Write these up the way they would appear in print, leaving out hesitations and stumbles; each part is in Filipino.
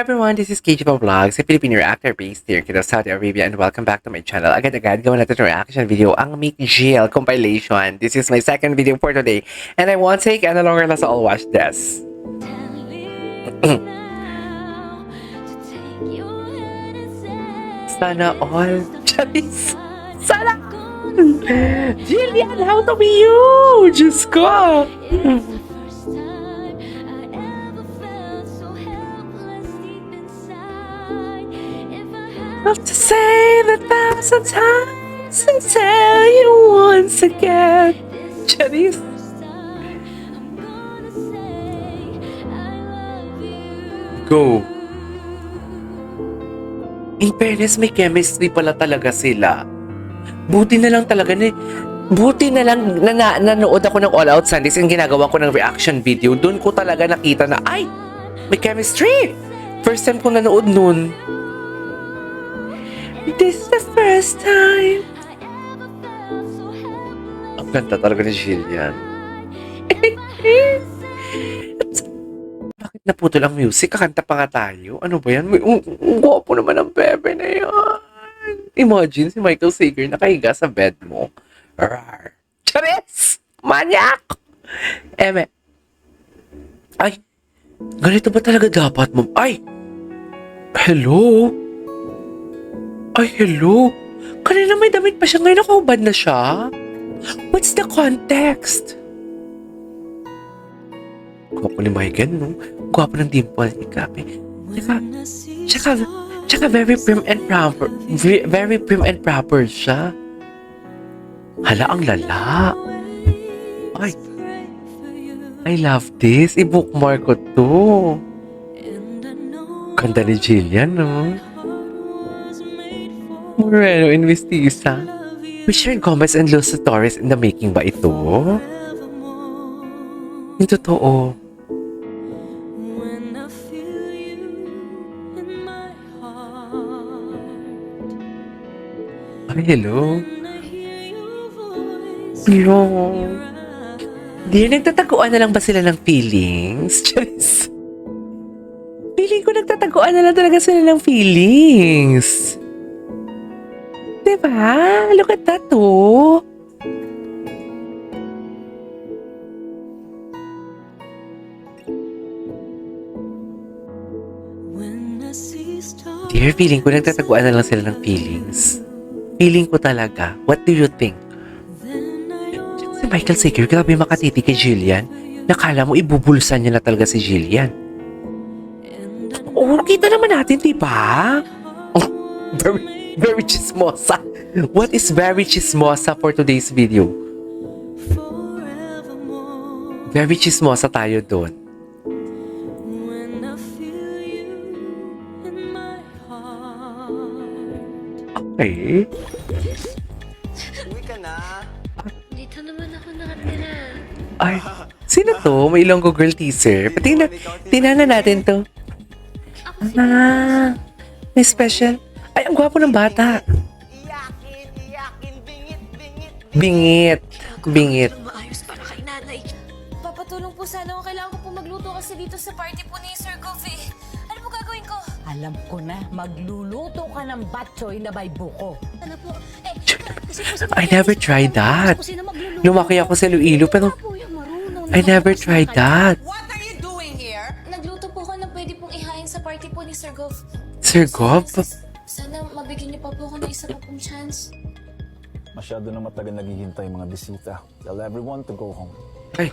Everyone, this is KG Vlogs, a Filipino reactor based here in Saudi Arabia, and welcome back to my channel. Agad-agad, gawin natin yung reaction video, ang Meek Jill compilation. This is my second video for today, and I won't take any longer. Let's all watch this. Sana all. Charis. Sana all. Jillian, how to be you? Diyos ko. Have to say 1,000 times and tell you once again. Charis. Go. In fairness, may chemistry pala talaga sila. Buti na lang nanood ako ng All Out Sundays and ginagawa ko ng reaction video. Doon ko talaga nakita na, ay, may chemistry. First time ko nanood nun. This is the first time. Ang ganda talaga ni Jillian. Bakit naputol ang music? Kakanta pa nga tayo. Ano ba yan? Ang gwapo naman ang bebe na yan. Imagine si Michael Sager nakahiga sa bed mo. Rar. Charis! Manyak! Eme. Ay, ganito ba talaga dapat mo? Ay! Hello? Ay, hello? Kanina may damit pa siya. Ngayon nakahubad na siya. What's the context? Gwapo ni Megan, no? Gwapo ng dimple ni Kape. Tsaka very prim and proper. Very prim and proper siya. Hala, ang lala. Ay. I love this. I-bookmark ko to. Ganda ni Jillian, no? Moreno and Mestiza. Richard Gomez and Luz Torres in the making ba ito? Yung totoo. Ay, hello. Hello. Dear, nagtataguan na lang ba sila ng feelings? Charis. Feeling ko nagtataguan na lang talaga sila ng feelings. Diba? Look at that, oh. Dear, feeling ko nagtataguan na lang sila ng feelings. Feeling ko talaga. What do you think? Si Michael Sager, grabe makatiti kay Jillian. Nakala mo ibubulsan niya na talaga si Jillian. Oh, kita naman natin, diba? Oh, very chismosa. What is very chismosa for today's video? Very chismosa tayo doon. Okay. Uwi ka na. Dito naman ako nakatira. Ay, sino to? May Ilonggo Girl teaser. Tingnan natin to. Ah, may special. Ay, ang gwapo ng bata. Iyakin, Bingit. Maayos para kay nanay. Papatulong po sana ako. Kailangan ko po magluto kasi dito sa party po ni Sir Goofy. Ano po gagawin ko? Alam ko na, magluluto ka ng batchoy na may buko. Ano po? Kasi po sa I never tried that. Kasi na magluluto. Lumaki ako sa Iloilo, pero Po yung marunong. I never tried that. What are you doing here? Nagluto po ako na pwede pong ihain sa party po ni Sir Goof. Sir Gov? Sana mabigyan niyo pa po ako ng isa pa pong chance. Masyado na matagal naghihintay mga bisita. Tell everyone to go home. Ay.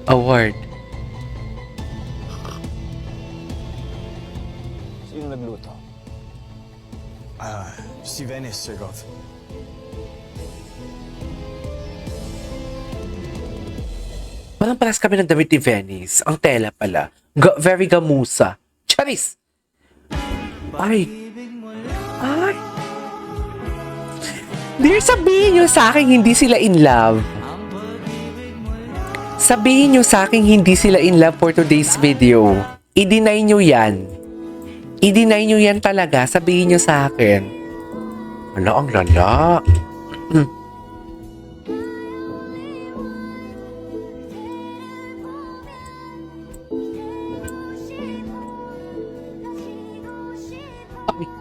Award. Sino nagluto? Si Venice, Sir Goth. Parang paras kami ng damit ni Venice. Ang tela pala. Very gamusa. Charis! Ay. Dear, sabihin nyo sa akin hindi sila in love. Sabihin nyo sa akin hindi sila in love for today's video. I-deny nyo yan. I-deny nyo yan talaga. Sabihin nyo sa akin. Ala, ang lala.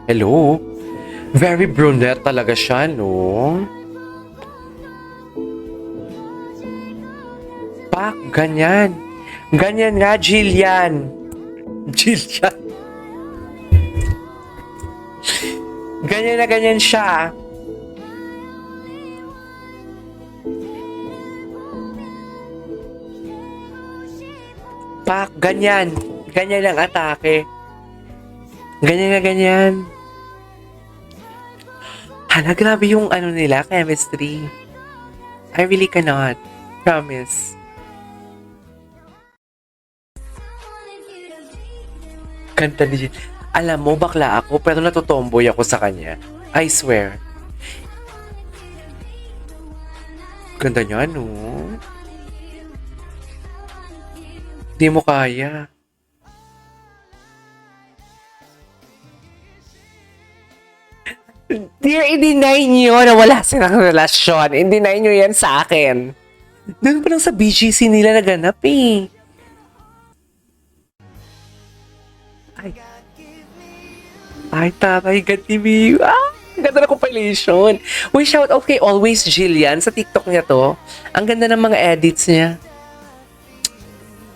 Hello? Very brunette talaga siya, no? Pak, ganyan. Ganyan nga, Jillian. Jillian. Ganyan na ganyan siya. Pak, ganyan. Ganyan ang atake. Ganyan na ganyan. Hala, grabe yung ano nila, chemistry. I really cannot. Promise. Kanta ni Jill. Alam mo, bakla ako, pero natutomboy ako sa kanya. I swear. Ganda niya, no? Di mo kaya. Dear, i-deny niyo na wala silang relasyon. I-deny niyo yan sa akin. Doon pa lang sa BGC nila naganap eh. Ay, tatay, TV. Ah, ang ganda na compilation. We shout out kay Always Jillian sa TikTok niya to. Ang ganda ng mga edits niya.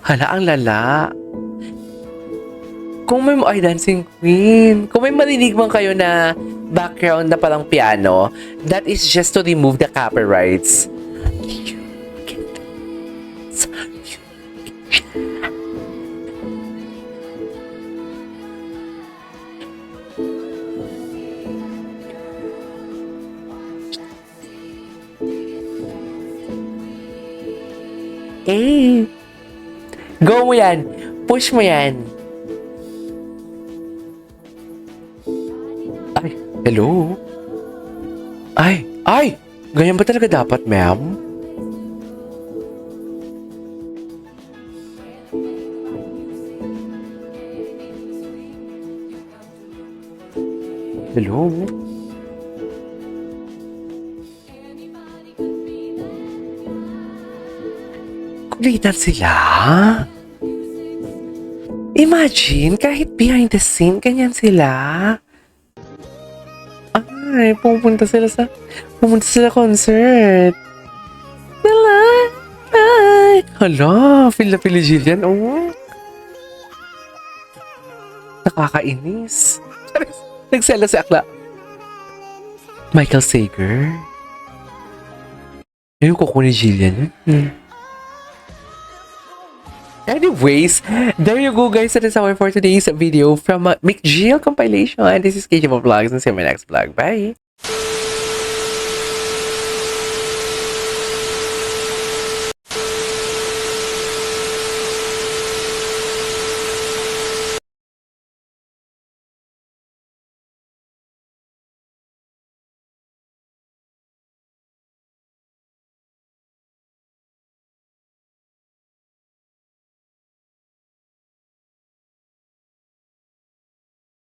Hala, ang lala. Kung may ay, Dancing Queen. Kung may marinig man kayo na background na parang piano, that is just to remove the copyrights. Eh, go mo yan. Push mo yan. Ay, hello? Ay! Ganyan ba talaga dapat, ma'am? Hello? Kulitan sila? Imagine, kahit behind the scene, ganyan sila. Ay, pumunta sila concert. Ay, hala, feel na feel ni Jillian, oh. Nakakainis. Nagsela si Akla. Michael Sager. Yung kuko ni Jillian. Anyways, there you go guys. That is our for today's video from Mick Jill compilation. This is KJ Vlogs and see you in my next vlog. Bye!